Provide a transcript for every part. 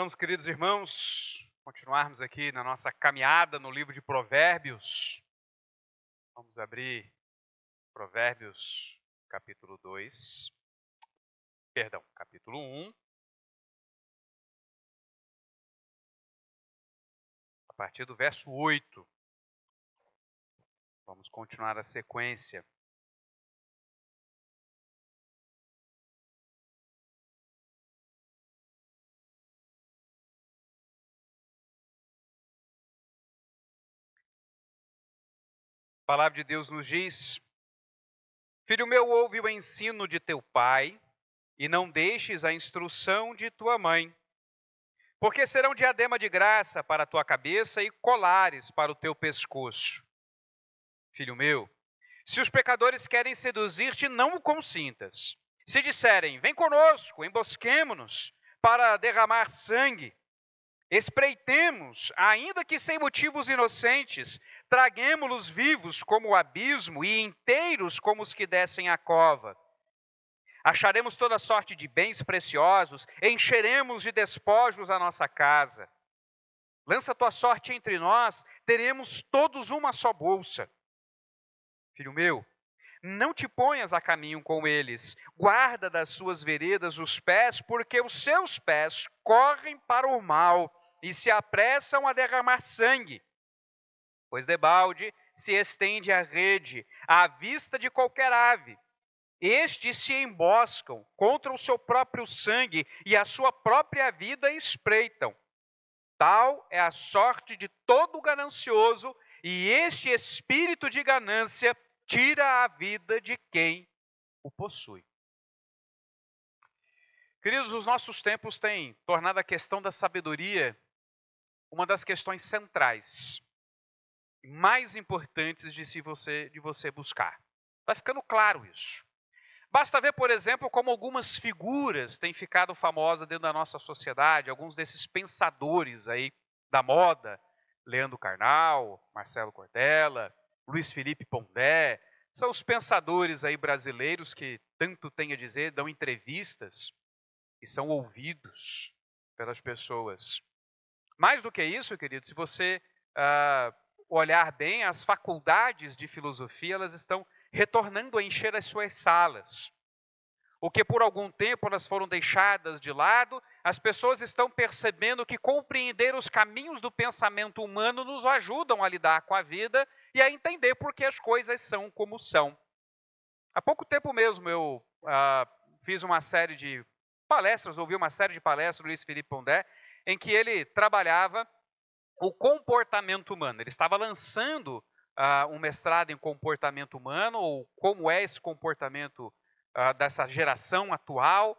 Vamos, queridos irmãos, continuarmos aqui na nossa caminhada no livro de Provérbios. Vamos abrir Provérbios capítulo 2, capítulo 1, a partir do verso 8. Vamos continuar a sequência. A palavra de Deus nos diz: Filho meu, ouve o ensino de teu pai, e não deixes a instrução de tua mãe, porque serão diadema de graça para a tua cabeça e colares para o teu pescoço. Filho meu, se os pecadores querem seduzir-te, não o consintas. Se disserem, vem conosco, embosquemo-nos para derramar sangue, espreitemos, ainda que sem motivos inocentes, traguemo-los vivos como o abismo e inteiros como os que descem à cova. Acharemos toda sorte de bens preciosos, encheremos de despojos a nossa casa. Lança tua sorte entre nós, teremos todos uma só bolsa. Filho meu, não te ponhas a caminho com eles, guarda das suas veredas os pés, porque os seus pés correm para o mal e se apressam a derramar sangue. Pois debalde se estende a rede à vista de qualquer ave. Estes se emboscam contra o seu próprio sangue e a sua própria vida espreitam. Tal é a sorte de todo ganancioso, e este espírito de ganância tira a vida de quem o possui. Queridos, os nossos tempos têm tornado a questão da sabedoria uma das questões centrais, mais importantes de você buscar. Está ficando claro isso. Basta ver, por exemplo, como algumas figuras têm ficado famosas dentro da nossa sociedade, alguns desses pensadores aí da moda, Leandro Carnal, Marcelo Cortella, Luiz Felipe Pondé, são os pensadores aí brasileiros que tanto têm a dizer, dão entrevistas e são ouvidos pelas pessoas. Mais do que isso, querido, se você olhar bem, as faculdades de filosofia, elas estão retornando a encher as suas salas. O que por algum tempo elas foram deixadas de lado, as pessoas estão percebendo que compreender os caminhos do pensamento humano nos ajudam a lidar com a vida e a entender por que as coisas são como são. Há pouco tempo mesmo eu fiz uma série de palestras, ouvi uma série de palestras do Luiz Felipe Pondé, em que ele trabalhava o comportamento humano. Ele estava lançando um mestrado em comportamento humano, ou como é esse comportamento dessa geração atual,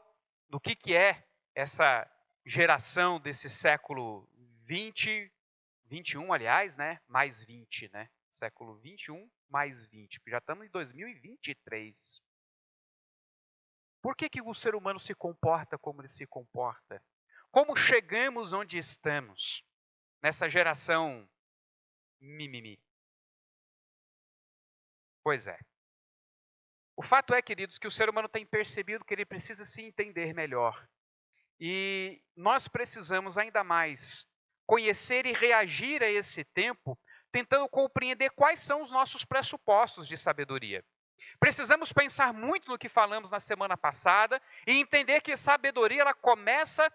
do que é essa geração desse século 20, 21, aliás, né? Mais 20, né? Século 21 mais 20, já estamos em 2023. Por que o ser humano se comporta como ele se comporta? Como chegamos onde estamos? Nessa geração mimimi. Pois é. O fato é, queridos, que o ser humano tem percebido que ele precisa se entender melhor. E nós precisamos ainda mais conhecer e reagir a esse tempo, tentando compreender quais são os nossos pressupostos de sabedoria. Precisamos pensar muito no que falamos na semana passada e entender que sabedoria ela começa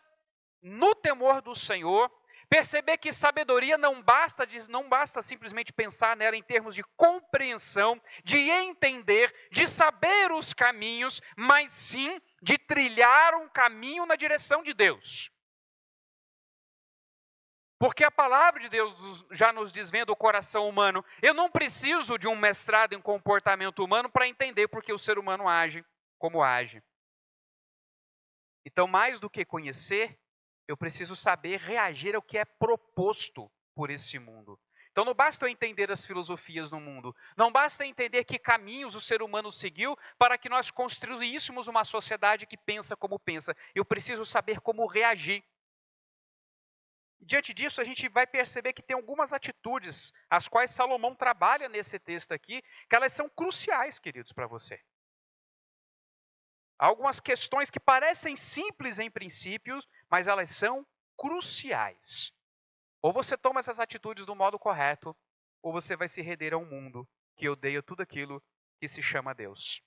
no temor do Senhor. Perceber que sabedoria não basta simplesmente pensar nela em termos de compreensão, de entender, de saber os caminhos, mas sim de trilhar um caminho na direção de Deus. Porque a palavra de Deus já nos desvenda o coração humano. Eu não preciso de um mestrado em comportamento humano para entender porque o ser humano age como age. Então, mais do que conhecer, eu preciso saber reagir ao que é proposto por esse mundo. Então não basta eu entender as filosofias no mundo, não basta entender que caminhos o ser humano seguiu para que nós construíssemos uma sociedade que pensa como pensa. Eu preciso saber como reagir. Diante disso, a gente vai perceber que tem algumas atitudes, as quais Salomão trabalha nesse texto aqui, que elas são cruciais, queridos, para você. Há algumas questões que parecem simples em princípio, mas elas são cruciais. Ou você toma essas atitudes do modo correto, ou você vai se render a um mundo que odeia tudo aquilo que se chama Deus.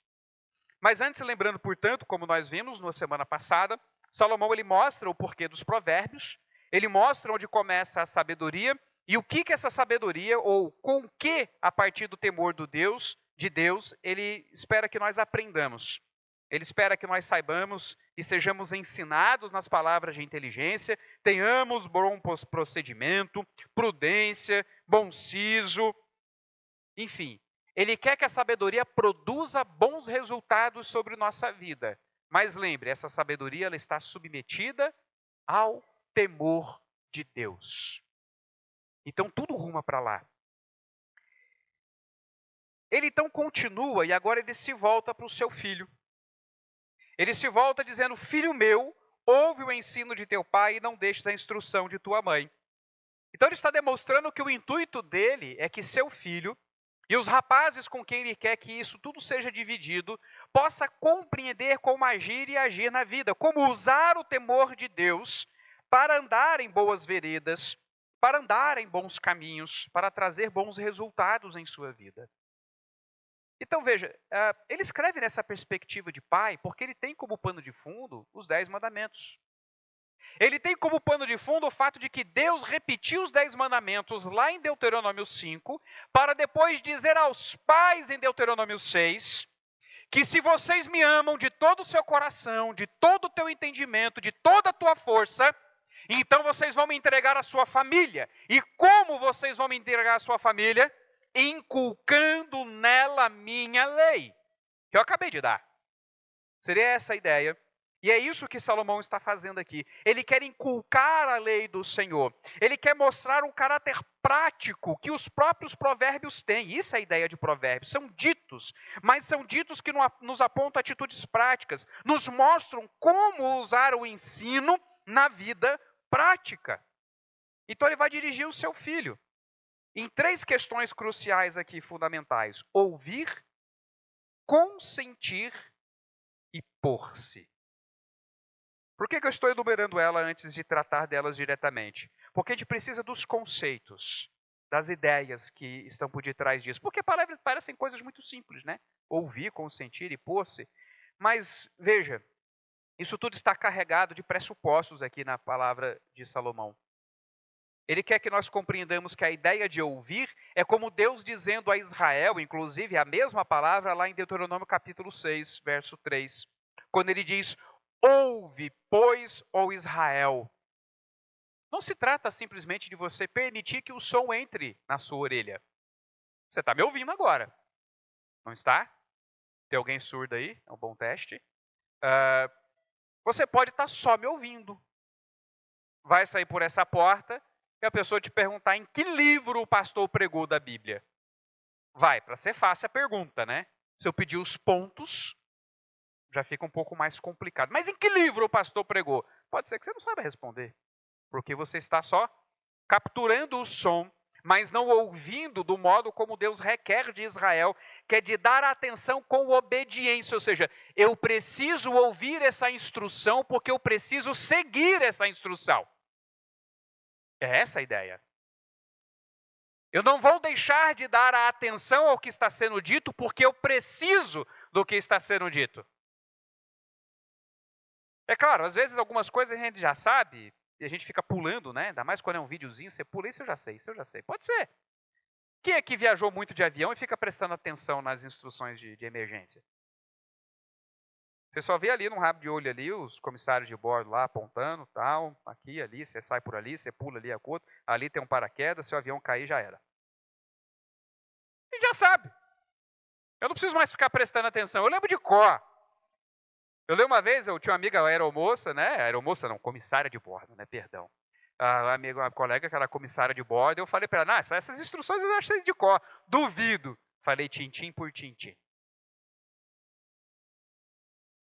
Mas antes, lembrando, portanto, como nós vimos na semana passada, Salomão ele mostra o porquê dos provérbios, ele mostra onde começa a sabedoria e o que essa sabedoria, ou com que, a partir do temor de Deus, ele espera que nós aprendamos. Ele espera que nós saibamos e sejamos ensinados nas palavras de inteligência, tenhamos bom procedimento, prudência, bom siso, enfim. Ele quer que a sabedoria produza bons resultados sobre nossa vida. Mas lembre, essa sabedoria ela está submetida ao temor de Deus. Então tudo ruma para lá. Ele então continua e agora ele se volta para o seu filho. Ele se volta dizendo: filho meu, ouve o ensino de teu pai e não deixes a instrução de tua mãe. Então ele está demonstrando que o intuito dele é que seu filho e os rapazes com quem ele quer que isso tudo seja dividido, possa compreender como agir e agir na vida, como usar o temor de Deus para andar em boas veredas, para andar em bons caminhos, para trazer bons resultados em sua vida. Então veja, ele escreve nessa perspectiva de pai, porque ele tem como pano de fundo os 10 mandamentos. Ele tem como pano de fundo o fato de que Deus repetiu os 10 mandamentos lá em Deuteronômio 5, para depois dizer aos pais em Deuteronômio 6, que se vocês me amam de todo o seu coração, de todo o teu entendimento, de toda a tua força, então vocês vão me entregar a sua família. E como vocês vão me entregar a sua família? Inculcando nela a minha lei, que eu acabei de dar. Seria essa a ideia. E é isso que Salomão está fazendo aqui. Ele quer inculcar a lei do Senhor. Ele quer mostrar um caráter prático que os próprios provérbios têm. Isso é a ideia de provérbios. São ditos, mas são ditos que nos apontam atitudes práticas. Nos mostram como usar o ensino na vida prática. Então ele vai dirigir o seu filho em 3 questões cruciais aqui, fundamentais. Ouvir, consentir e pôr-se. Por que eu estou enumerando ela antes de tratar delas diretamente? Porque a gente precisa dos conceitos, das ideias que estão por detrás disso. Porque palavras parecem coisas muito simples, né? Ouvir, consentir e pôr-se. Mas, veja, isso tudo está carregado de pressupostos aqui na palavra de Salomão. Ele quer que nós compreendamos que a ideia de ouvir é como Deus dizendo a Israel, inclusive a mesma palavra lá em Deuteronômio capítulo 6, verso 3. Quando ele diz: ouve, pois, ó Israel. Não se trata simplesmente de você permitir que o som entre na sua orelha. Você está me ouvindo agora, não está? Tem alguém surdo aí? É um bom teste. Você pode estar só me ouvindo. Vai sair por essa porta e a pessoa te perguntar em que livro o pastor pregou da Bíblia. Vai, para ser fácil a pergunta, né? Se eu pedir os pontos, já fica um pouco mais complicado. Mas em que livro o pastor pregou? Pode ser que você não saiba responder, porque você está só capturando o som, mas não ouvindo do modo como Deus requer de Israel, que é de dar atenção com obediência. Ou seja, eu preciso ouvir essa instrução porque eu preciso seguir essa instrução. É essa a ideia. Eu não vou deixar de dar a atenção ao que está sendo dito porque eu preciso do que está sendo dito. É claro, às vezes algumas coisas a gente já sabe e a gente fica pulando, né? Ainda mais quando é um videozinho, você pula, isso eu já sei, isso eu já sei. Pode ser. Quem aqui viajou muito de avião e fica prestando atenção nas instruções de emergência? Você só vê ali no rabo de olho ali os comissários de bordo lá apontando, tal, aqui, ali, você sai por ali, você pula ali a outro, ali tem um paraquedas, se o avião cair já era. A gente já sabe. Eu não preciso mais ficar prestando atenção, eu lembro de cor. Eu lembro uma vez, eu tinha uma amiga aeromoça, né? Aeromoça não, comissária de bordo, né? Perdão. Uma colega que era comissária de bordo, eu falei para ela, essas instruções eu já sei de cor. Duvido. Falei tintim por tintim.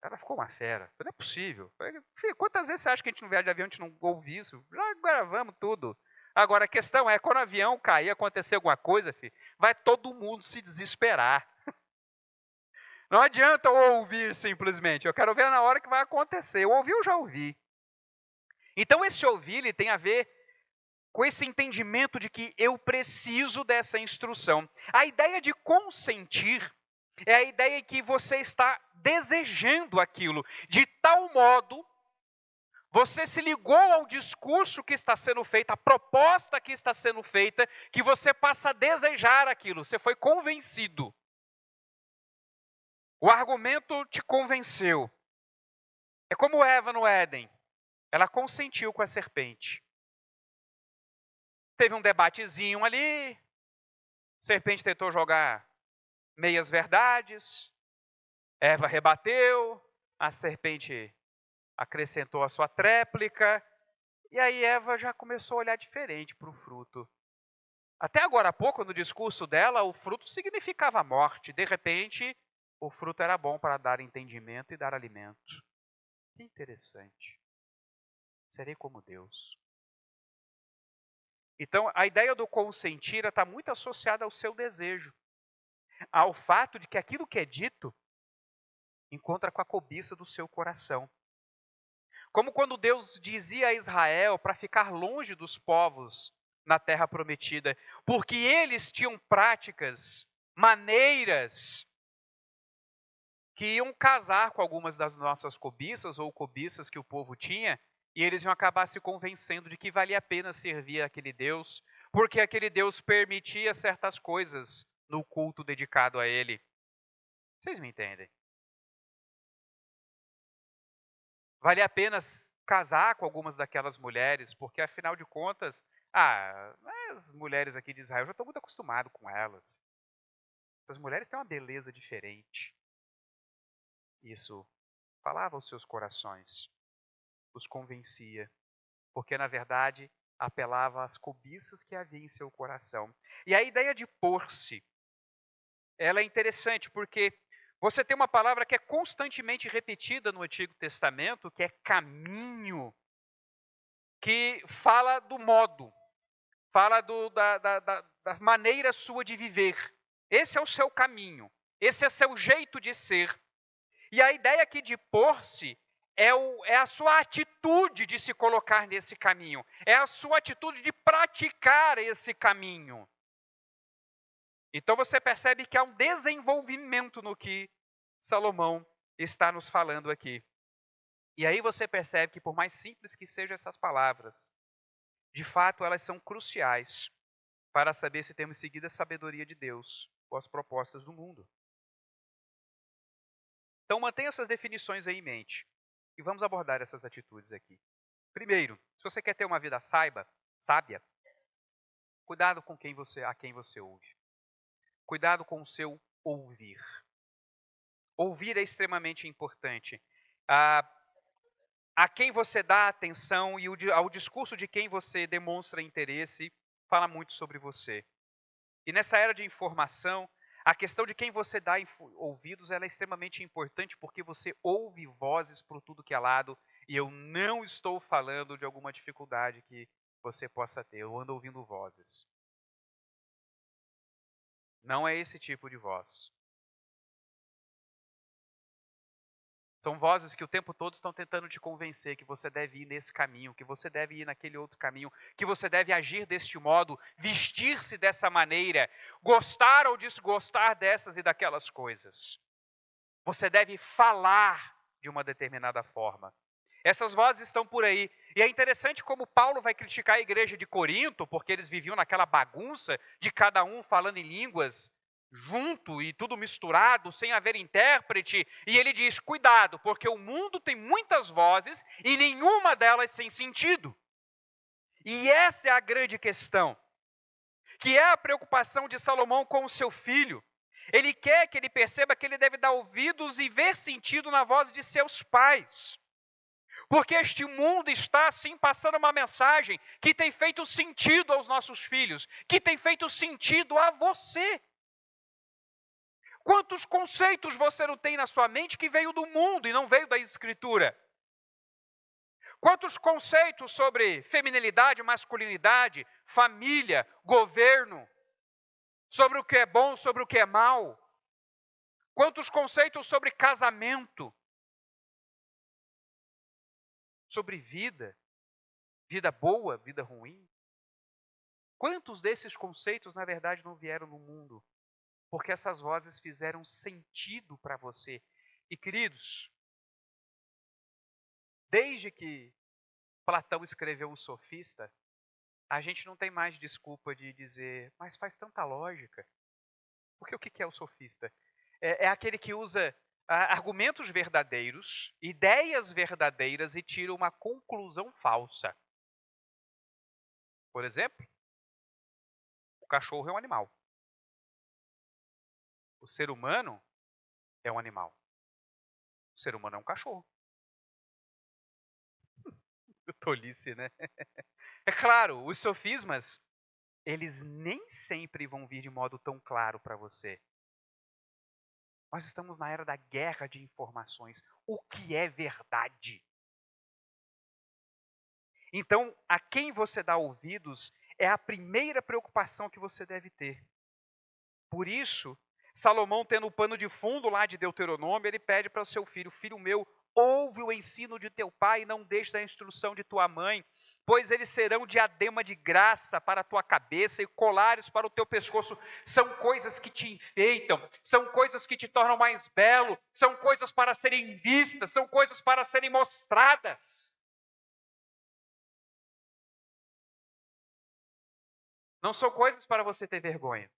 Ela ficou uma fera. Falei, não é possível. Falei, filho, quantas vezes você acha que a gente não viaja de avião, a gente não ouve isso? Já gravamos tudo. Agora, a questão é, quando o avião cair, acontecer alguma coisa, filho, vai todo mundo se desesperar. Não adianta ouvir simplesmente. Eu quero ver na hora que vai acontecer. Eu ouvi, eu já ouvi. Então esse ouvir ele tem a ver com esse entendimento de que eu preciso dessa instrução. A ideia de consentir é a ideia que você está desejando aquilo, de tal modo você se ligou ao discurso que está sendo feito, à proposta que está sendo feita, que você passa a desejar aquilo, você foi convencido. O argumento te convenceu. É como Eva no Éden, ela consentiu com a serpente. Teve um debatezinho ali, a serpente tentou jogar meias verdades, Eva rebateu, a serpente acrescentou a sua tréplica, e aí Eva já começou a olhar diferente para o fruto. Até agora há pouco, no discurso dela, o fruto significava morte. De repente, o fruto era bom para dar entendimento e dar alimento. Que interessante. Serei como Deus. Então, a ideia do consentir está muito associada ao seu desejo, ao fato de que aquilo que é dito encontra com a cobiça do seu coração. Como quando Deus dizia a Israel para ficar longe dos povos na terra prometida, porque eles tinham práticas, maneiras que iam casar com algumas das nossas cobiças ou cobiças que o povo tinha, e eles iam acabar se convencendo de que valia a pena servir aquele Deus, porque aquele Deus permitia certas coisas no culto dedicado a ele. Vocês me entendem? Valia a pena casar com algumas daquelas mulheres, porque afinal de contas, as mulheres aqui de Israel, eu já estou muito acostumado com elas. As mulheres têm uma beleza diferente. Isso falava aos seus corações, os convencia, porque na verdade apelava às cobiças que havia em seu coração. E a ideia de pôr-se, ela é interessante, porque você tem uma palavra que é constantemente repetida no Antigo Testamento, que é caminho, que fala do modo, fala da maneira sua de viver. Esse é o seu caminho, esse é seu jeito de ser. E a ideia aqui de pôr-se é a sua atitude de se colocar nesse caminho, é a sua atitude de praticar esse caminho. Então você percebe que há um desenvolvimento no que Salomão está nos falando aqui. E aí você percebe que por mais simples que sejam essas palavras, de fato elas são cruciais para saber se temos seguido a sabedoria de Deus ou as propostas do mundo. Então mantenha essas definições aí em mente e vamos abordar essas atitudes aqui. Primeiro, se você quer ter uma vida sábia, cuidado com a quem você ouve. Cuidado com o seu ouvir. Ouvir é extremamente importante. A quem você dá atenção e ao discurso de quem você demonstra interesse fala muito sobre você. E nessa era de informação, a questão de quem você dá ouvidos ela é extremamente importante porque você ouve vozes por tudo que é lado e eu não estou falando de alguma dificuldade que você possa ter. Eu ando ouvindo vozes. Não é esse tipo de voz. São vozes que o tempo todo estão tentando te convencer que você deve ir nesse caminho, que você deve ir naquele outro caminho, que você deve agir deste modo, vestir-se dessa maneira, gostar ou desgostar dessas e daquelas coisas. Você deve falar de uma determinada forma. Essas vozes estão por aí. E é interessante como Paulo vai criticar a igreja de Corinto, porque eles viviam naquela bagunça de cada um falando em línguas junto e tudo misturado, sem haver intérprete. E ele diz, cuidado, porque o mundo tem muitas vozes e nenhuma delas sem sentido. E essa é a grande questão, que é a preocupação de Salomão com o seu filho. Ele quer que ele perceba que ele deve dar ouvidos e ver sentido na voz de seus pais. Porque este mundo está, assim, passando uma mensagem que tem feito sentido aos nossos filhos, que tem feito sentido a você. Quantos conceitos você não tem na sua mente que veio do mundo e não veio da Escritura? Quantos conceitos sobre feminilidade, masculinidade, família, governo, sobre o que é bom, sobre o que é mal? Quantos conceitos sobre casamento, sobre vida? vida boa, vida ruim. Quantos desses conceitos, na verdade, não vieram no mundo? Porque essas vozes fizeram sentido para você. E, queridos, desde que Platão escreveu o Sofista, a gente não tem mais desculpa de dizer, mas faz tanta lógica. Porque o que é o sofista? É aquele que usa argumentos verdadeiros, ideias verdadeiras e tira uma conclusão falsa. Por exemplo, o cachorro é um animal. O ser humano é um animal. O ser humano é um cachorro. Tolice, né? É claro, os sofismas, eles nem sempre vão vir de modo tão claro para você. Nós estamos na era da guerra de informações. O que é verdade? Então, a quem você dá ouvidos é a primeira preocupação que você deve ter. Por isso, Salomão, tendo o pano de fundo lá de Deuteronômio, ele pede para o seu filho: filho meu, ouve o ensino de teu pai e não deixe da instrução de tua mãe, pois eles serão diadema de graça para a tua cabeça e colares para o teu pescoço. São coisas que te enfeitam, são coisas que te tornam mais belo, são coisas para serem vistas, são coisas para serem mostradas. Não são coisas para você ter vergonha.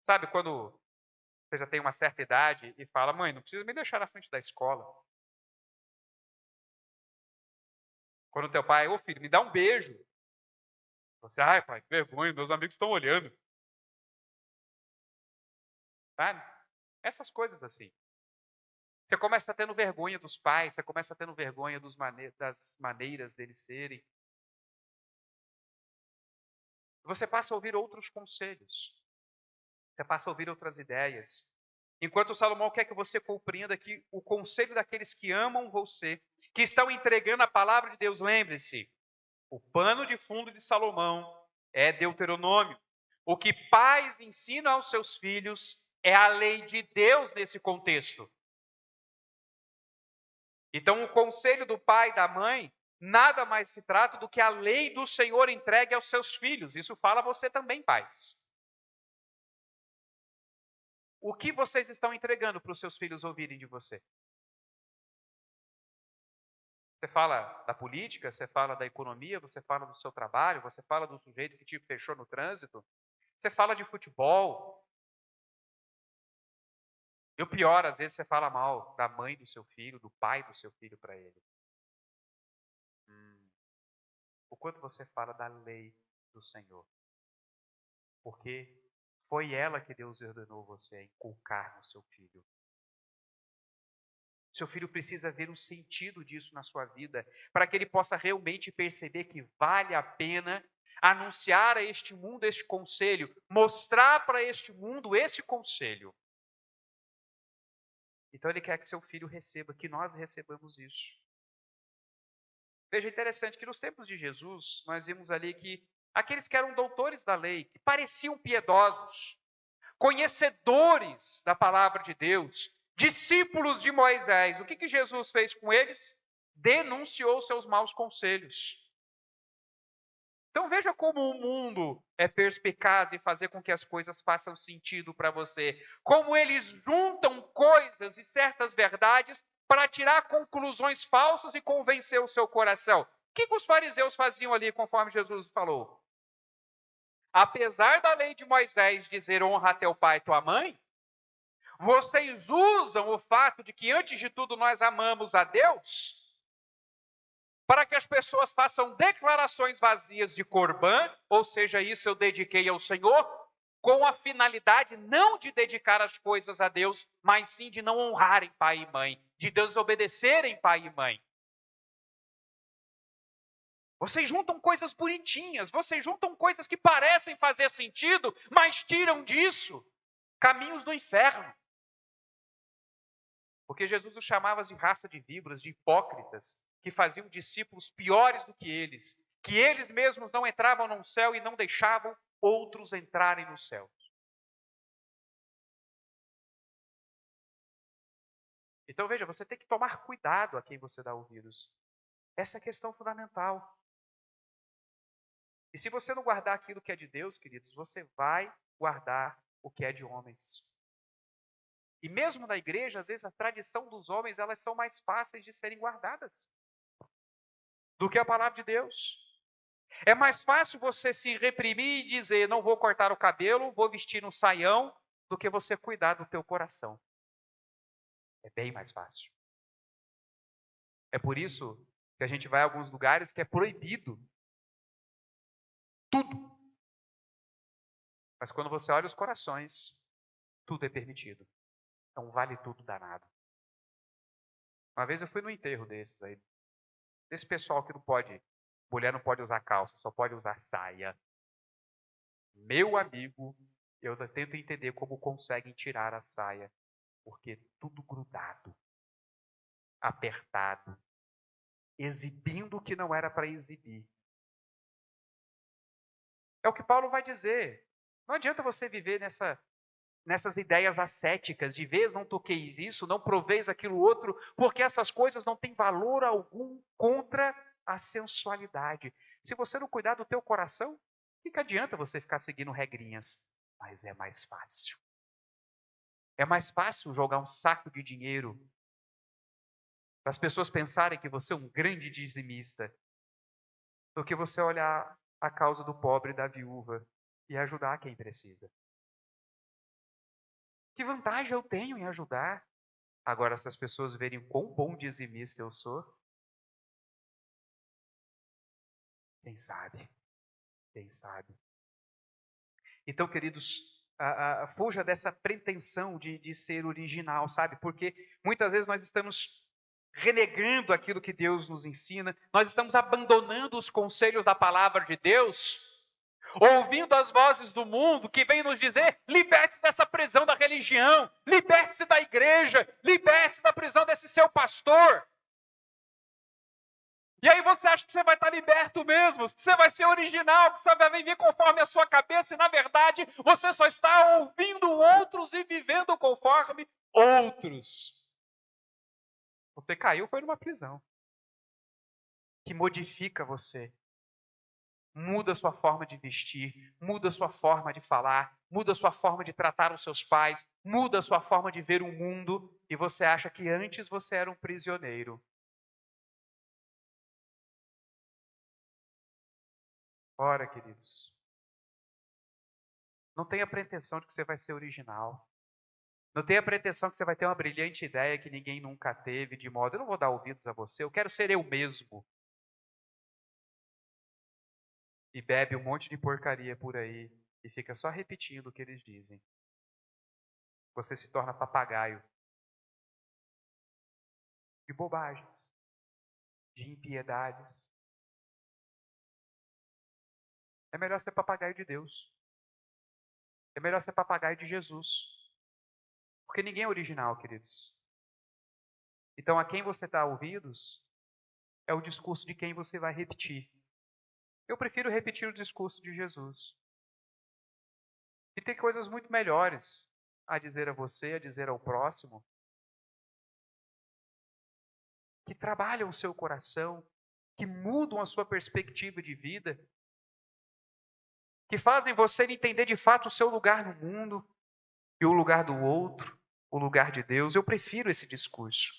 Sabe quando você já tem uma certa idade e fala, mãe, não precisa me deixar na frente da escola. Quando teu pai, ô filho, me dá um beijo. Você, ai pai, que vergonha, meus amigos estão olhando. Sabe? Essas coisas assim. Você começa tendo vergonha dos pais, você começa tendo vergonha das maneiras deles serem. Você passa a ouvir outros conselhos. Você passa a ouvir outras ideias. Enquanto Salomão quer que você compreenda que o conselho daqueles que amam você, que estão entregando a palavra de Deus, lembre-se, o pano de fundo de Salomão é Deuteronômio. O que pais ensinam aos seus filhos é a lei de Deus nesse contexto. Então, o conselho do pai e da mãe nada mais se trata do que a lei do Senhor entregue aos seus filhos. Isso fala você também, pais. O que vocês estão entregando para os seus filhos ouvirem de você? Você fala da política, você fala da economia, você fala do seu trabalho, você fala do sujeito que te fechou no trânsito, você fala de futebol. E o pior, às vezes você fala mal da mãe do seu filho, do pai do seu filho para ele. O quanto você fala da lei do Senhor. Porque foi ela que Deus ordenou você a inculcar no seu filho. Seu filho precisa ver o sentido disso na sua vida, para que ele possa realmente perceber que vale a pena anunciar a este mundo este conselho, mostrar para este mundo esse conselho. Então ele quer que seu filho receba, que nós recebamos isso. Veja, interessante que nos tempos de Jesus, nós vimos ali que aqueles que eram doutores da lei, que pareciam piedosos, conhecedores da palavra de Deus, discípulos de Moisés, o que Jesus fez com eles? Denunciou seus maus conselhos. Então veja como o mundo é perspicaz em fazer com que as coisas façam sentido para você. Como eles juntam coisas e certas verdades para tirar conclusões falsas e convencer o seu coração. O que os fariseus faziam ali, conforme Jesus falou? Apesar da lei de Moisés dizer honra teu pai e tua mãe, vocês usam o fato de que antes de tudo nós amamos a Deus para que as pessoas façam declarações vazias de Corbã, ou seja, isso eu dediquei ao Senhor, com a finalidade não de dedicar as coisas a Deus, mas sim de não honrarem pai e mãe, de desobedecerem pai e mãe. Vocês juntam coisas bonitinhas, vocês juntam coisas que parecem fazer sentido, mas tiram disso caminhos do inferno. Porque Jesus os chamava de raça de víboras, de hipócritas, que faziam discípulos piores do que eles mesmos não entravam no céu e não deixavam outros entrarem no céu. Então veja, você tem que tomar cuidado a quem você dá ouvidos. Essa é a questão fundamental. E se você não guardar aquilo que é de Deus, queridos, você vai guardar o que é de homens. E mesmo na igreja, às vezes a tradição dos homens, elas são mais fáceis de serem guardadas do que a palavra de Deus. É mais fácil você se reprimir e dizer, não vou cortar o cabelo, vou vestir um saião, do que você cuidar do teu coração. É bem mais fácil. É por isso que a gente vai a alguns lugares que é proibido tudo. Mas quando você olha os corações, tudo é permitido. Então vale tudo danado. Uma vez eu fui no enterro desses aí. Desse pessoal que não pode, mulher não pode usar calça, só pode usar saia. Meu amigo, eu tento entender como conseguem tirar a saia. Porque tudo grudado, apertado, exibindo o que não era para exibir. É o que Paulo vai dizer. Não adianta você viver nessas ideias ascéticas, de vez não toqueis isso, não proveis aquilo outro, porque essas coisas não têm valor algum contra a sensualidade. Se você não cuidar do teu coração, o que adianta você ficar seguindo regrinhas? Mas é mais fácil. É mais fácil jogar um saco de dinheiro para as pessoas pensarem que você é um grande dizimista, do que você olhar a causa do pobre e da viúva e ajudar quem precisa. Que vantagem eu tenho em ajudar? Agora, se as pessoas verem quão bom dizimista eu sou, quem sabe? Quem sabe? Então, queridos, fuja dessa pretensão de ser original, sabe? Porque muitas vezes nós estamos renegando aquilo que Deus nos ensina, nós estamos abandonando os conselhos da palavra de Deus, ouvindo as vozes do mundo que vem nos dizer: liberte-se dessa prisão da religião, liberte-se da igreja, liberte-se da prisão desse seu pastor. E aí você acha que você vai estar liberto mesmo, que você vai ser original, que você vai viver conforme a sua cabeça, e na verdade você só está ouvindo outros e vivendo conforme outros. Você caiu, foi numa prisão que modifica você. Muda a sua forma de vestir, muda a sua forma de falar, muda a sua forma de tratar os seus pais, muda a sua forma de ver o mundo, e você acha que antes você era um prisioneiro. Ora, queridos, não tenha pretensão de que você vai ser original. Não tenha pretensão que você vai ter uma brilhante ideia que ninguém nunca teve, de modo, eu não vou dar ouvidos a você, eu quero ser eu mesmo. E bebe um monte de porcaria por aí e fica só repetindo o que eles dizem. Você se torna papagaio de bobagens, de impiedades. É melhor ser papagaio de Deus. É melhor ser papagaio de Jesus. Porque ninguém é original, queridos. Então, a quem você dá ouvidos é o discurso de quem você vai repetir. Eu prefiro repetir o discurso de Jesus. E tem coisas muito melhores a dizer a você, a dizer ao próximo, que trabalham o seu coração, que mudam a sua perspectiva de vida, que fazem você entender de fato o seu lugar no mundo e o lugar do outro, o lugar de Deus. Eu prefiro esse discurso.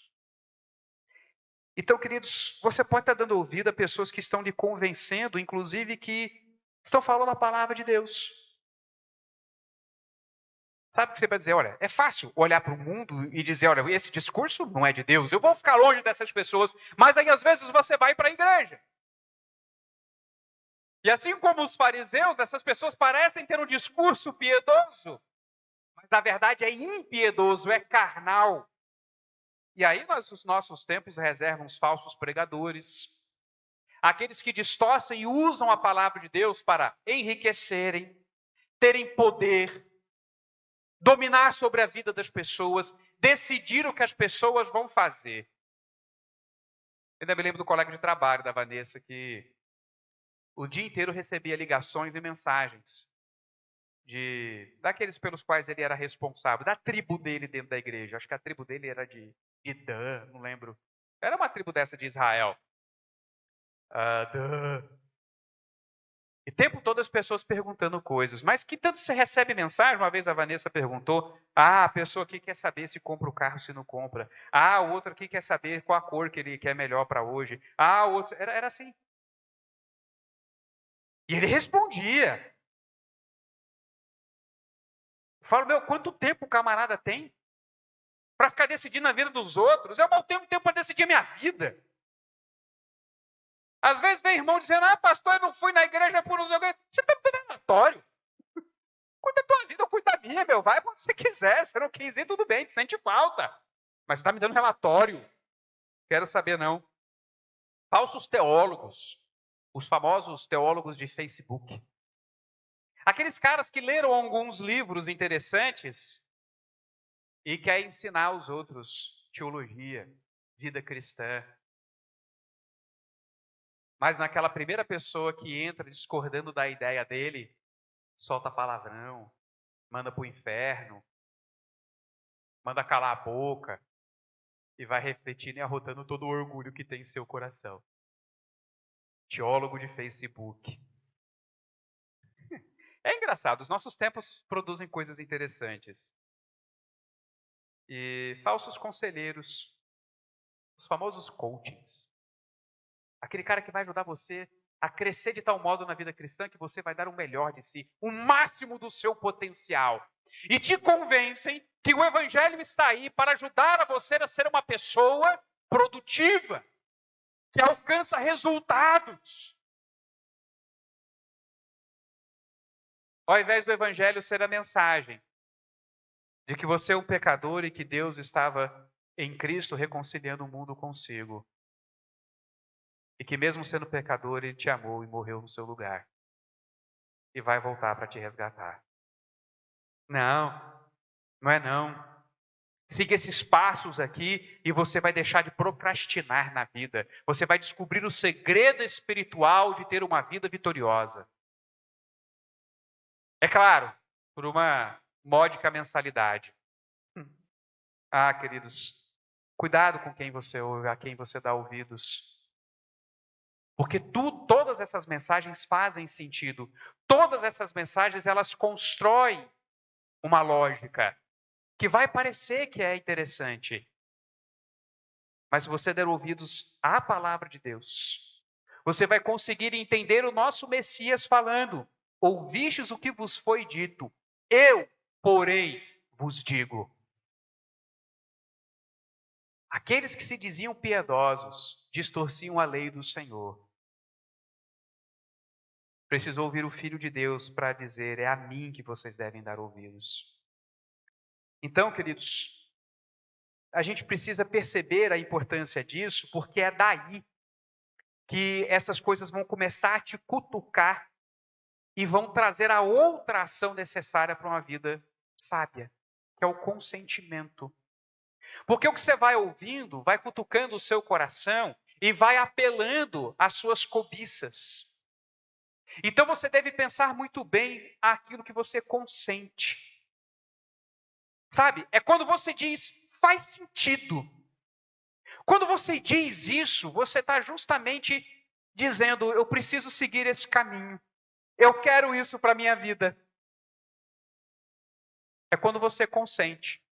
Então, queridos, você pode estar dando ouvido a pessoas que estão lhe convencendo, inclusive que estão falando a palavra de Deus. Sabe o que você vai dizer? Olha, é fácil olhar para o mundo e dizer, olha, esse discurso não é de Deus, eu vou ficar longe dessas pessoas, mas aí às vezes você vai para a igreja. E assim como os fariseus, essas pessoas parecem ter um discurso piedoso, mas na verdade é impiedoso, é carnal. E aí os nossos tempos reservam os falsos pregadores, aqueles que distorcem e usam a palavra de Deus para enriquecerem, terem poder, dominar sobre a vida das pessoas, decidir o que as pessoas vão fazer. Eu ainda me lembro do colega de trabalho da Vanessa, que o dia inteiro recebia ligações e mensagens daqueles pelos quais ele era responsável, da tribo dele dentro da igreja. Acho que a tribo dele era de Dan, não lembro. Era uma tribo dessa de Israel. Duh. E o tempo todo as pessoas perguntando coisas. Mas que tanto você recebe mensagem? Uma vez a Vanessa perguntou. A pessoa aqui quer saber se compra o carro, se não compra. O outro aqui quer saber qual a cor que ele quer melhor para hoje. O outro... Era assim. E ele respondia. Eu falo, meu, quanto tempo o camarada tem para ficar decidindo a vida dos outros? Eu mal tenho tempo para decidir a minha vida. Às vezes vem irmão dizendo, pastor, eu não fui na igreja por não sei o quê. Você está me dando relatório. Cuida da tua vida, eu cuido da minha, meu. Vai quando você quiser. Você não quis ir, tudo bem, te sente falta. Mas você está me dando relatório. Quero saber, não. Falsos teólogos. Os famosos teólogos de Facebook. Aqueles caras que leram alguns livros interessantes e querem ensinar aos outros teologia, vida cristã. Mas naquela primeira pessoa que entra discordando da ideia dele, solta palavrão, manda para o inferno, manda calar a boca e vai refletindo e arrotando todo o orgulho que tem em seu coração. Teólogo de Facebook. É engraçado, os nossos tempos produzem coisas interessantes. E falsos conselheiros, os famosos coachings. Aquele cara que vai ajudar você a crescer de tal modo na vida cristã que você vai dar o melhor de si, o máximo do seu potencial. E te convencem que o evangelho está aí para ajudar a você a ser uma pessoa produtiva, que alcança resultados. Ao invés do evangelho ser a mensagem de que você é um pecador e que Deus estava em Cristo reconciliando o mundo consigo. E que mesmo sendo pecador, Ele te amou e morreu no seu lugar. E vai voltar para te resgatar. Não, não é não. Siga esses passos aqui e você vai deixar de procrastinar na vida. Você vai descobrir o segredo espiritual de ter uma vida vitoriosa. É claro, por uma módica mensalidade. Queridos, cuidado com quem você ouve, a quem você dá ouvidos. Porque todas essas mensagens fazem sentido. Todas essas mensagens, elas constroem uma lógica que vai parecer que é interessante. Mas se você der ouvidos à palavra de Deus, você vai conseguir entender o nosso Messias falando: ouvistes o que vos foi dito, eu, porém, vos digo. Aqueles que se diziam piedosos distorciam a lei do Senhor. Precisou ouvir o Filho de Deus para dizer: é a mim que vocês devem dar ouvidos. Então, queridos, a gente precisa perceber a importância disso, porque é daí que essas coisas vão começar a te cutucar e vão trazer a outra ação necessária para uma vida sábia, que é o consentimento. Porque o que você vai ouvindo vai cutucando o seu coração e vai apelando às suas cobiças. Então você deve pensar muito bem aquilo que você consente. Sabe? É quando você diz, faz sentido. Quando você diz isso, você está justamente dizendo, eu preciso seguir esse caminho. Eu quero isso para a minha vida. É quando você consente.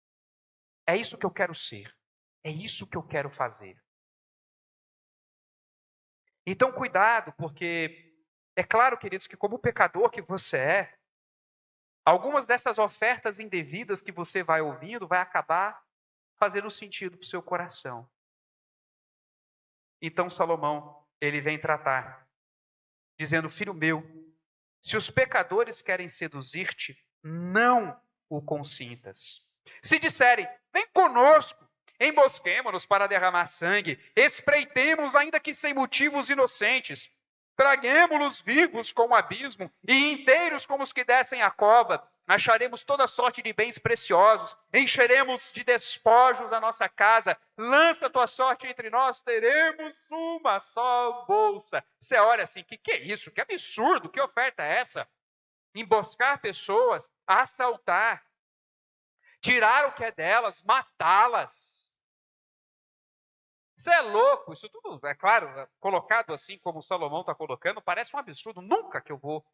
É isso que eu quero ser. É isso que eu quero fazer. Então, cuidado, porque é claro, queridos, que como pecador que você é, algumas dessas ofertas indevidas que você vai ouvindo vai acabar fazendo sentido para o seu coração. Então, Salomão, ele vem tratar, dizendo, filho meu, se os pecadores querem seduzir-te, não o consintas. Se disserem, vem conosco, embosquemo-nos para derramar sangue, espreitemos, ainda que sem motivos inocentes, traguemo-los vivos como o abismo e inteiros como os que descem a cova, acharemos toda sorte de bens preciosos, encheremos de despojos a nossa casa, lança tua sorte entre nós, teremos uma só bolsa. Você olha assim, que é isso? Que absurdo, que oferta é essa? Emboscar pessoas, assaltar, tirar o que é delas, matá-las. Você é louco, isso tudo, é claro, colocado assim como Salomão está colocando, parece um absurdo, nunca que eu vou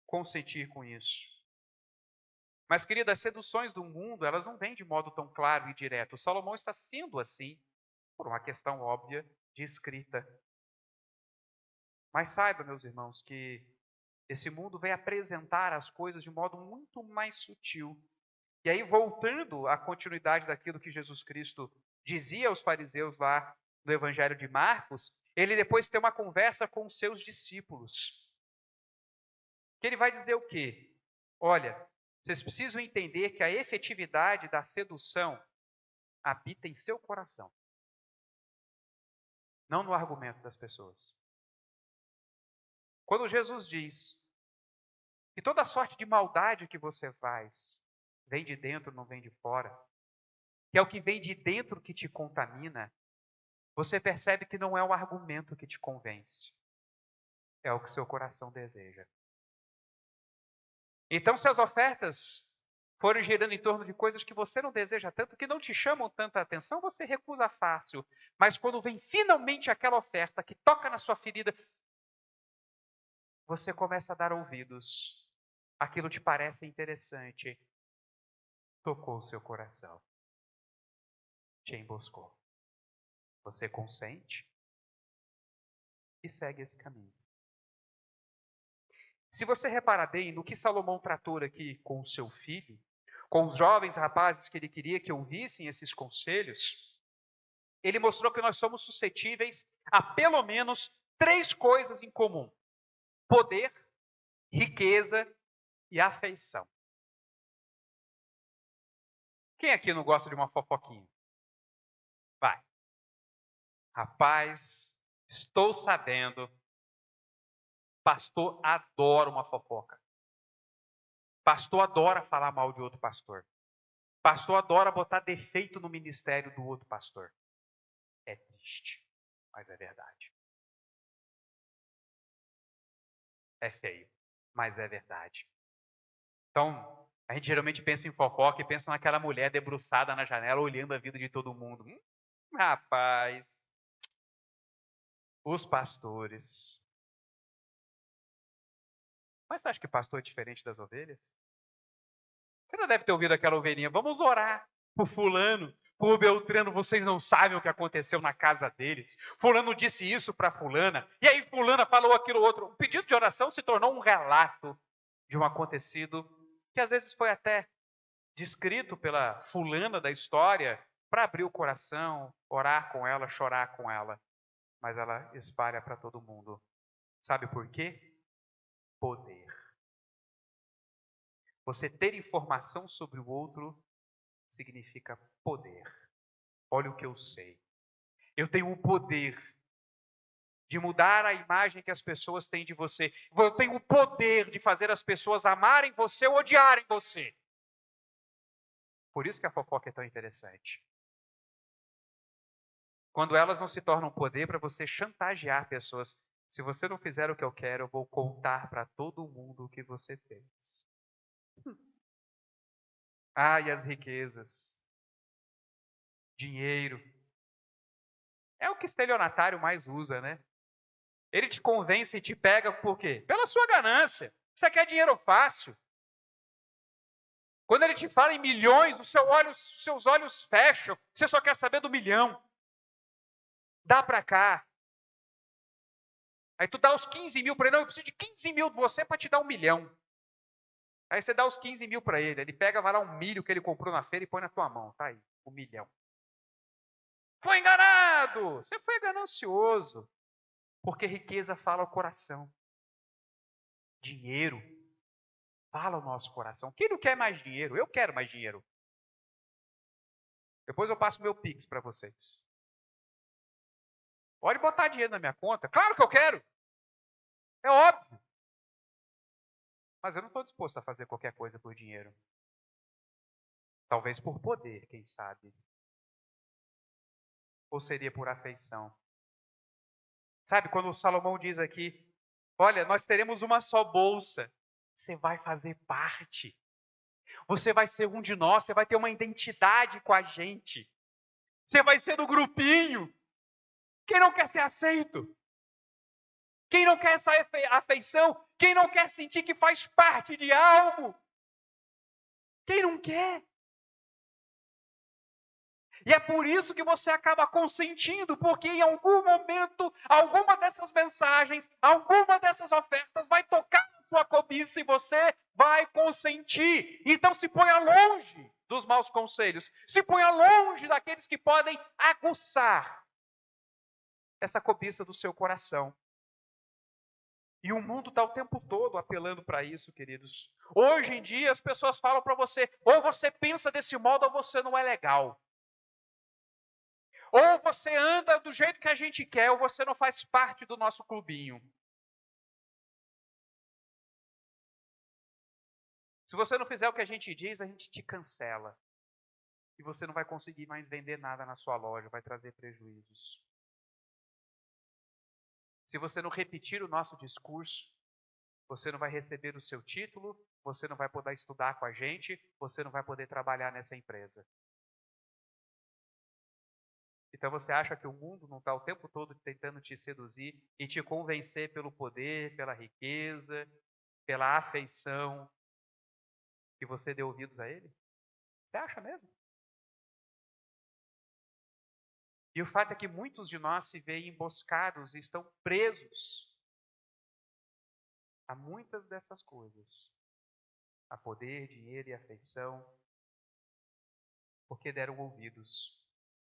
consentir com isso. Mas, querida, as seduções do mundo, elas não vêm de modo tão claro e direto. Salomão está sendo assim, por uma questão óbvia de escrita. Mas saiba, meus irmãos, que esse mundo vem apresentar as coisas de modo muito mais sutil. E aí, voltando à continuidade daquilo que Jesus Cristo dizia aos fariseus lá no Evangelho de Marcos, ele depois tem uma conversa com os seus discípulos. Que ele vai dizer o quê? Olha, vocês precisam entender que a efetividade da sedução habita em seu coração, não no argumento das pessoas. Quando Jesus diz que toda sorte de maldade que você faz vem de dentro, não vem de fora, que é o que vem de dentro que te contamina, você percebe que não é o argumento que te convence, é o que seu coração deseja. Então, se as ofertas forem girando em torno de coisas que você não deseja tanto, que não te chamam tanta atenção, você recusa fácil. Mas quando vem finalmente aquela oferta que toca na sua ferida, você começa a dar ouvidos. Aquilo te parece interessante. Tocou o seu coração. Te emboscou. Você consente e segue esse caminho. Se você reparar bem no que Salomão tratou aqui com o seu filho, com os jovens rapazes que ele queria que ouvissem esses conselhos, ele mostrou que nós somos suscetíveis a pelo menos 3 coisas em comum: poder, riqueza e afeição. Quem aqui não gosta de uma fofoquinha? Vai. Rapaz, estou sabendo, pastor adora uma fofoca. Pastor adora falar mal de outro pastor. Pastor adora botar defeito no ministério do outro pastor. É triste, mas é verdade. É feio, mas é verdade. Então, a gente geralmente pensa em fofoca e pensa naquela mulher debruçada na janela olhando a vida de todo mundo. Rapaz, os pastores. Mas você acha que pastor é diferente das ovelhas? Você não deve ter ouvido aquela ovelhinha. Vamos orar por fulano, por Beltrano. Vocês não sabem o que aconteceu na casa deles. Fulano disse isso para fulana. E aí fulana falou aquilo outro. O pedido de oração se tornou um relato de um acontecido que às vezes foi até descrito pela fulana da história para abrir o coração, orar com ela, chorar com ela. Mas ela espalha para todo mundo. Sabe por quê? Poder. Você ter informação sobre o outro significa poder. Olha o que eu sei. Eu tenho o poder de mudar a imagem que as pessoas têm de você. Eu tenho o poder de fazer as pessoas amarem você ou odiarem você. Por isso que a fofoca é tão interessante. Quando elas não se tornam poder para você chantagear pessoas. Se você não fizer o que eu quero, eu vou contar para todo mundo o que você fez. E as riquezas. Dinheiro. É o que estelionatário mais usa, né? Ele te convence e te pega por quê? Pela sua ganância. Você quer dinheiro fácil. Quando ele te fala em milhões, os seus olhos fecham. Você só quer saber do milhão. Dá para cá. Aí tu dá os 15 mil para ele. Não, eu preciso de 15 mil de você para te dar 1 milhão. Aí você dá os 15 mil para ele. Ele pega, vai lá um milho que ele comprou na feira e põe na tua mão. Tá aí, 1 milhão. Foi enganado! Você foi ganancioso. Porque riqueza fala ao coração. Dinheiro fala ao nosso coração. Quem não quer mais dinheiro? Eu quero mais dinheiro. Depois eu passo meu Pix para vocês. Pode botar dinheiro na minha conta. Claro que eu quero. É óbvio. Mas eu não estou disposto a fazer qualquer coisa por dinheiro. Talvez por poder, quem sabe. Ou seria por afeição. Sabe, quando o Salomão diz aqui, olha, nós teremos uma só bolsa. Você vai fazer parte. Você vai ser um de nós. Você vai ter uma identidade com a gente. Você vai ser do grupinho. Quem não quer ser aceito? Quem não quer essa afeição? Quem não quer sentir que faz parte de algo? Quem não quer? E é por isso que você acaba consentindo, porque em algum momento, alguma dessas mensagens, alguma dessas ofertas vai tocar na sua cobiça e você vai consentir. Então se ponha longe dos maus conselhos, se ponha longe daqueles que podem aguçar essa cobiça do seu coração. E o mundo está o tempo todo apelando para isso, queridos. Hoje em dia as pessoas falam para você, ou você pensa desse modo ou você não é legal. Ou você anda do jeito que a gente quer, ou você não faz parte do nosso clubinho. Se você não fizer o que a gente diz, a gente te cancela. E você não vai conseguir mais vender nada na sua loja, vai trazer prejuízos. Se você não repetir o nosso discurso, você não vai receber o seu título, você não vai poder estudar com a gente, você não vai poder trabalhar nessa empresa. Então você acha que o mundo não está o tempo todo tentando te seduzir e te convencer pelo poder, pela riqueza, pela afeição, que você dê ouvidos a ele? Você acha mesmo? E o fato é que muitos de nós se veem emboscados e estão presos a muitas dessas coisas. A poder, dinheiro e afeição, porque deram ouvidos.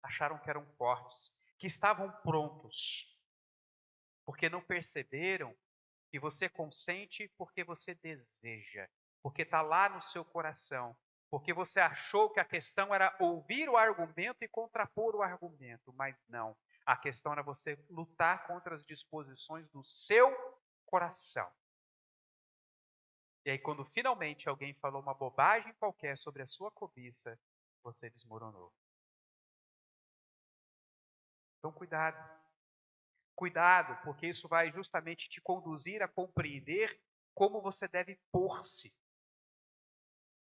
Acharam que eram fortes, que estavam prontos, porque não perceberam que você consente porque você deseja, porque está lá no seu coração, porque você achou que a questão era ouvir o argumento e contrapor o argumento, mas não. A questão era você lutar contra as disposições do seu coração. E aí, quando finalmente alguém falou uma bobagem qualquer sobre a sua cobiça, você desmoronou. Então, cuidado. Cuidado, porque isso vai justamente te conduzir a compreender como você deve pôr-se.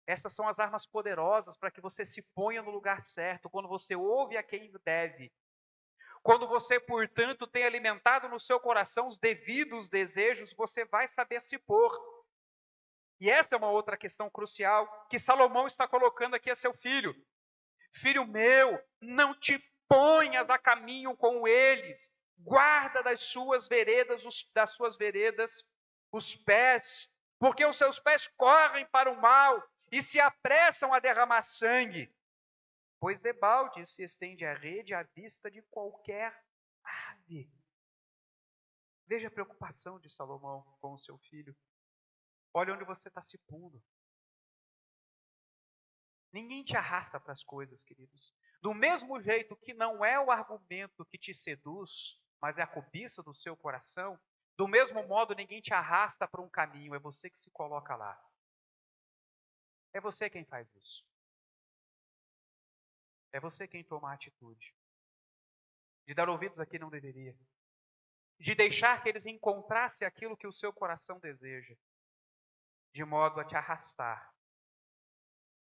Essas são as armas poderosas para que você se ponha no lugar certo, quando você ouve a quem deve. Quando você, portanto, tem alimentado no seu coração os devidos desejos, você vai saber se pôr. E essa é uma outra questão crucial que Salomão está colocando aqui a seu filho. Filho meu, não te ponhas a caminho com eles, guarda das suas veredas os pés, porque os seus pés correm para o mal e se apressam a derramar sangue, pois debalde se estende a rede à vista de qualquer ave. Veja a preocupação de Salomão com o seu filho. Olha onde você está se pondo. Ninguém te arrasta para as coisas, queridos. Do mesmo jeito que não é o argumento que te seduz, mas é a cobiça do seu coração, do mesmo modo ninguém te arrasta para um caminho, é você que se coloca lá. É você quem faz isso. É você quem toma a atitude de dar ouvidos a quem não deveria, de deixar que eles encontrassem aquilo que o seu coração deseja, de modo a te arrastar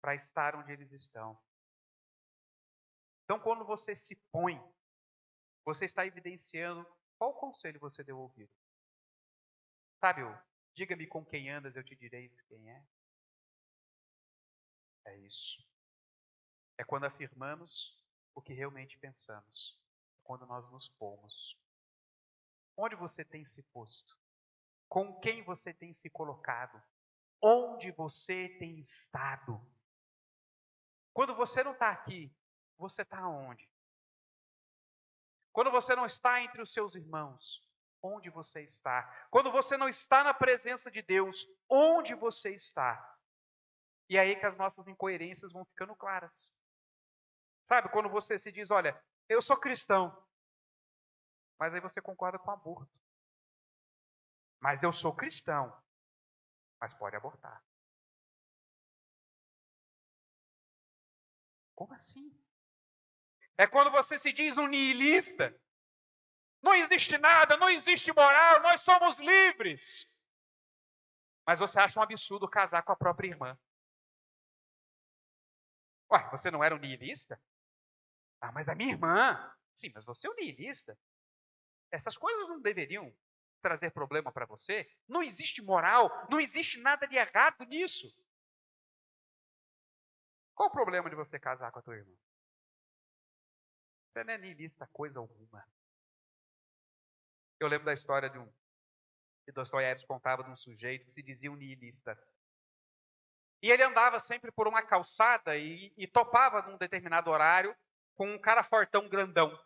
para estar onde eles estão. Então, quando você se põe, você está evidenciando qual conselho você deu ouvido. Sabe, diga-me com quem andas, eu te direi quem é. É isso. É quando afirmamos o que realmente pensamos. É quando nós nos pomos. Onde você tem se posto? Com quem você tem se colocado? Onde você tem estado? Quando você não está aqui, você está onde? Quando você não está entre os seus irmãos, onde você está? Quando você não está na presença de Deus, onde você está? E é aí que as nossas incoerências vão ficando claras. Sabe, quando você se diz, olha, eu sou cristão, mas aí você concorda com o aborto. Mas eu sou cristão, mas pode abortar. Como assim? É quando você se diz um nihilista. Não existe nada, não existe moral, nós somos livres. Mas você acha um absurdo casar com a própria irmã. Ué, você não era um nihilista? Ah, mas a minha irmã. Sim, mas você é um nihilista. essas coisas não deveriam trazer problema para você. Não existe moral, não existe nada de errado nisso. Qual o problema de você casar com a tua irmã? Você não é niilista coisa alguma. Eu lembro da história que Dostoiévski contava de um sujeito que se dizia um niilista. E ele andava sempre por uma calçada e topava num determinado horário com um cara fortão grandão.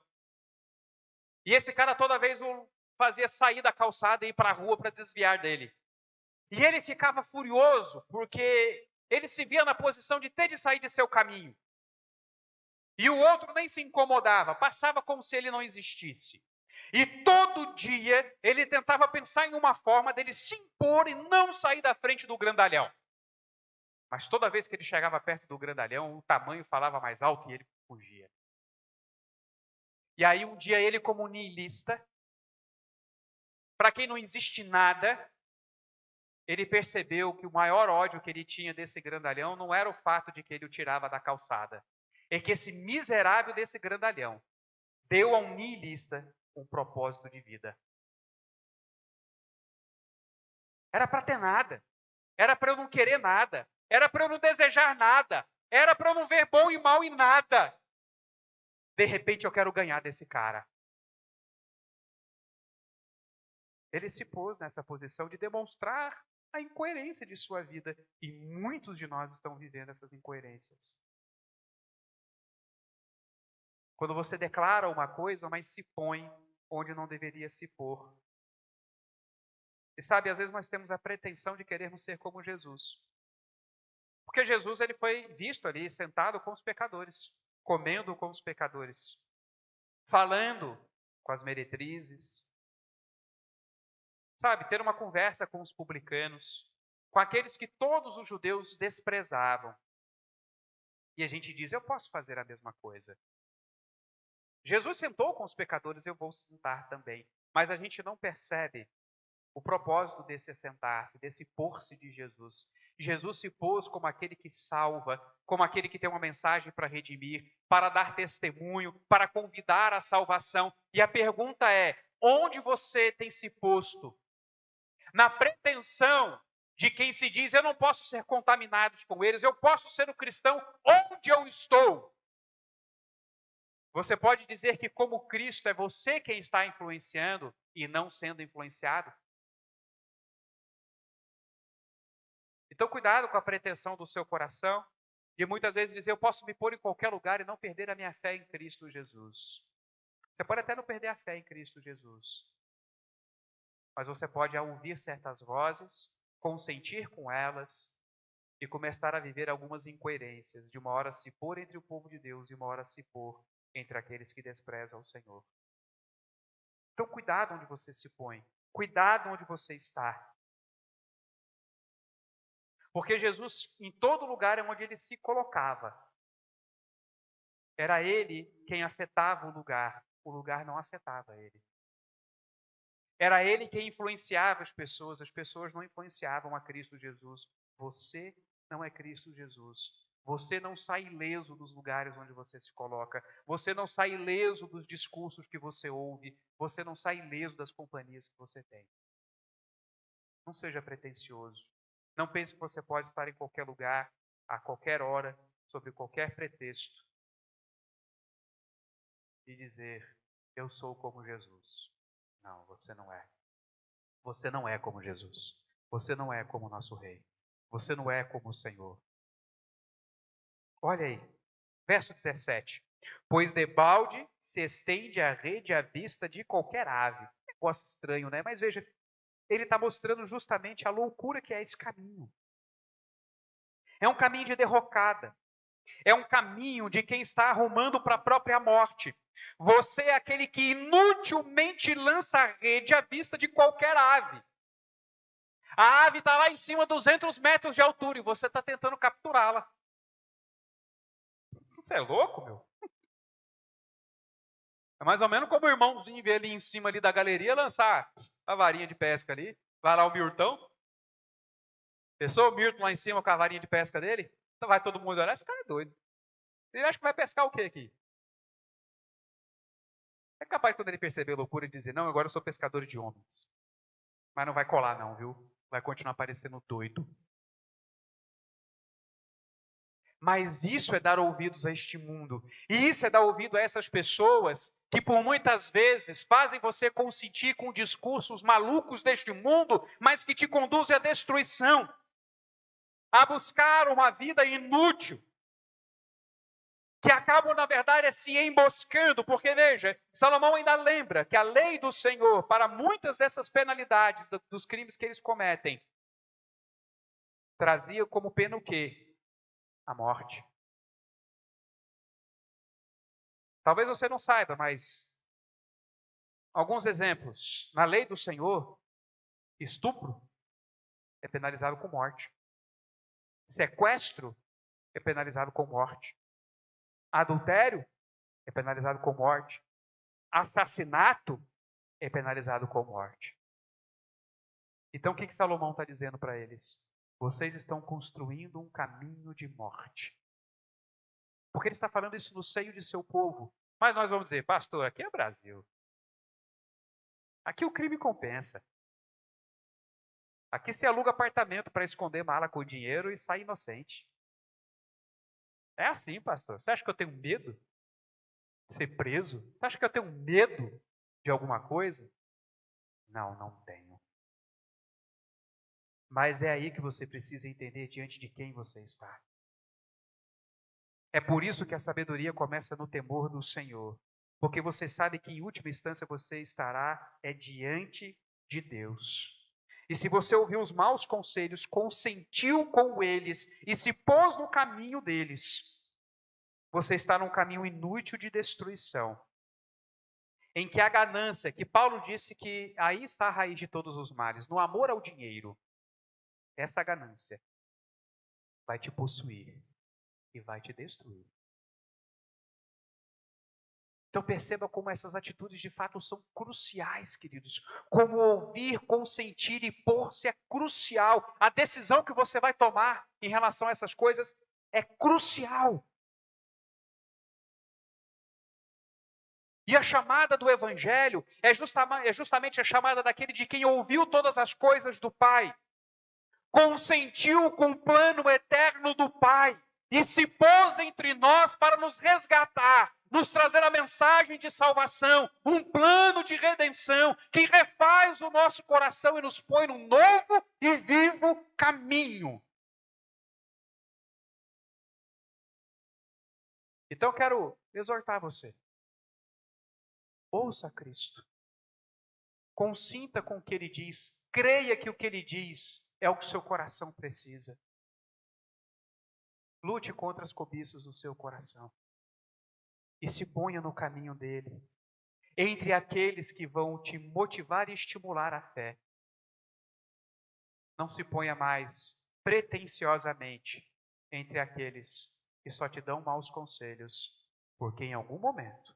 E esse cara toda vez o fazia sair da calçada e ir para a rua para desviar dele. E ele ficava furioso porque ele se via na posição de ter de sair de seu caminho. E o outro nem se incomodava, passava como se ele não existisse. E todo dia ele tentava pensar em uma forma dele se impor e não sair da frente do grandalhão. Mas toda vez que ele chegava perto do grandalhão, o tamanho falava mais alto e ele fugia. E aí um dia ele, como niilista, para quem não existe nada, ele percebeu que o maior ódio que ele tinha desse grandalhão não era o fato de que ele o tirava da calçada. É que esse miserável desse grandalhão deu a um niilista um propósito de vida. Era para ter nada. Era para eu não querer nada. Era para eu não desejar nada. Era para eu não ver bom e mal em nada. De repente eu quero ganhar desse cara. Ele se pôs nessa posição de demonstrar a incoerência de sua vida. E muitos de nós estão vivendo essas incoerências. Quando você declara uma coisa, mas se põe onde não deveria se pôr. E sabe, às vezes nós temos a pretensão de querermos ser como Jesus. Porque Jesus ele foi visto ali sentado com os pecadores, comendo com os pecadores, falando com as meretrizes, sabe, ter uma conversa com os publicanos, com aqueles que todos os judeus desprezavam. E a gente diz, eu posso fazer a mesma coisa. Jesus sentou com os pecadores, eu vou sentar também. Mas a gente não percebe o propósito desse assentar-se, desse pôr-se de Jesus. Jesus se pôs como aquele que salva, como aquele que tem uma mensagem para redimir, para dar testemunho, para convidar à salvação. E a pergunta é, onde você tem se posto? Na pretensão de quem se diz, eu não posso ser contaminado com eles, eu posso ser um cristão onde eu estou. Você pode dizer que como Cristo é você quem está influenciando e não sendo influenciado? Então, cuidado com a pretensão do seu coração, de muitas vezes dizer, eu posso me pôr em qualquer lugar e não perder a minha fé em Cristo Jesus. Você pode até não perder a fé em Cristo Jesus, mas você pode, ao ouvir certas vozes, consentir com elas e começar a viver algumas incoerências, de uma hora se pôr entre o povo de Deus e uma hora se pôr entre aqueles que desprezam o Senhor. Então, cuidado onde você se põe, cuidado onde você está. Porque Jesus, em todo lugar onde ele se colocava, era ele quem afetava o lugar não afetava ele. Era ele quem influenciava as pessoas não influenciavam a Cristo Jesus. Você não é Cristo Jesus. Você não sai ileso dos lugares onde você se coloca. Você não sai ileso dos discursos que você ouve. Você não sai ileso das companhias que você tem. Não seja pretensioso. Não pense que você pode estar em qualquer lugar, a qualquer hora, sob qualquer pretexto e dizer, eu sou como Jesus. Não, você não é. Você não é como Jesus. Você não é como nosso Rei. Você não é como o Senhor. Olha aí, verso 17. Pois debalde se estende a rede à vista de qualquer ave. Negócio estranho, né? Mas veja, ele está mostrando justamente a loucura que é esse caminho. É um caminho de derrocada. É um caminho de quem está arrumando para a própria morte. Você é aquele que inutilmente lança a rede à vista de qualquer ave. A ave está lá em cima, 200 metros de altura, e você está tentando capturá-la. Você é louco, meu? É mais ou menos como o irmãozinho vê ali em cima ali da galeria lançar a varinha de pesca ali. Vai lá o Mirtão. Pensou o Mirton lá em cima com a varinha de pesca dele? Então vai todo mundo olhar, esse cara é doido. Ele acha que vai pescar o quê aqui? É capaz quando ele perceber a loucura de dizer, não, agora eu sou pescador de homens. Mas não vai colar não, viu? Vai continuar parecendo doido. Mas isso é dar ouvidos a este mundo. E isso é dar ouvido a essas pessoas que por muitas vezes fazem você consentir com discursos malucos deste mundo, mas que te conduzem à destruição, a buscar uma vida inútil, que acabam, na verdade, se emboscando, porque veja, Salomão ainda lembra que a lei do Senhor, para muitas dessas penalidades, dos crimes que eles cometem, trazia como pena o quê? A morte. Talvez você não saiba, mas alguns exemplos. Na lei do Senhor, estupro é penalizado com morte. Sequestro é penalizado com morte. Adultério é penalizado com morte. Assassinato é penalizado com morte. Então o que Salomão está dizendo para eles? Vocês estão construindo um caminho de morte. Porque ele está falando isso no seio de seu povo. Mas nós vamos dizer, pastor, aqui é Brasil. Aqui o crime compensa. Aqui se aluga apartamento para esconder mala com dinheiro e sai inocente. É assim, pastor. Você acha que eu tenho medo de ser preso? Você acha que eu tenho medo de alguma coisa? Não, não tenho. Mas é aí que você precisa entender diante de quem você está. É por isso que a sabedoria começa no temor do Senhor. Porque você sabe que em última instância você estará diante de Deus. E se você ouviu os maus conselhos, consentiu com eles e se pôs no caminho deles, você está num caminho inútil de destruição. Em que a ganância, que Paulo disse que aí está a raiz de todos os males, no amor ao dinheiro, essa ganância vai te possuir e vai te destruir. Então perceba como essas atitudes de fato são cruciais, queridos. Como ouvir, consentir e pôr-se é crucial. A decisão que você vai tomar em relação a essas coisas é crucial. E a chamada do Evangelho é justamente a chamada daquele de quem ouviu todas as coisas do Pai, consentiu com o plano eterno do Pai e se pôs entre nós para nos resgatar, nos trazer a mensagem de salvação, um plano de redenção que refaz o nosso coração e nos põe num novo e vivo caminho. Então eu quero exortar você. Ouça Cristo. Consinta com o que Ele diz. Creia que o que Ele diz é o que o seu coração precisa. Lute contra as cobiças do seu coração. E se ponha no caminho dele. Entre aqueles que vão te motivar e estimular a fé. Não se ponha mais pretensiosamente entre aqueles que só te dão maus conselhos, porque em algum momento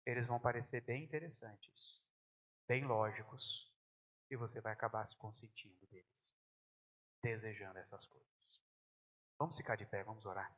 eles vão parecer bem interessantes, bem lógicos, e você vai acabar se consentindo deles, desejando essas coisas. Vamos ficar de pé, vamos orar.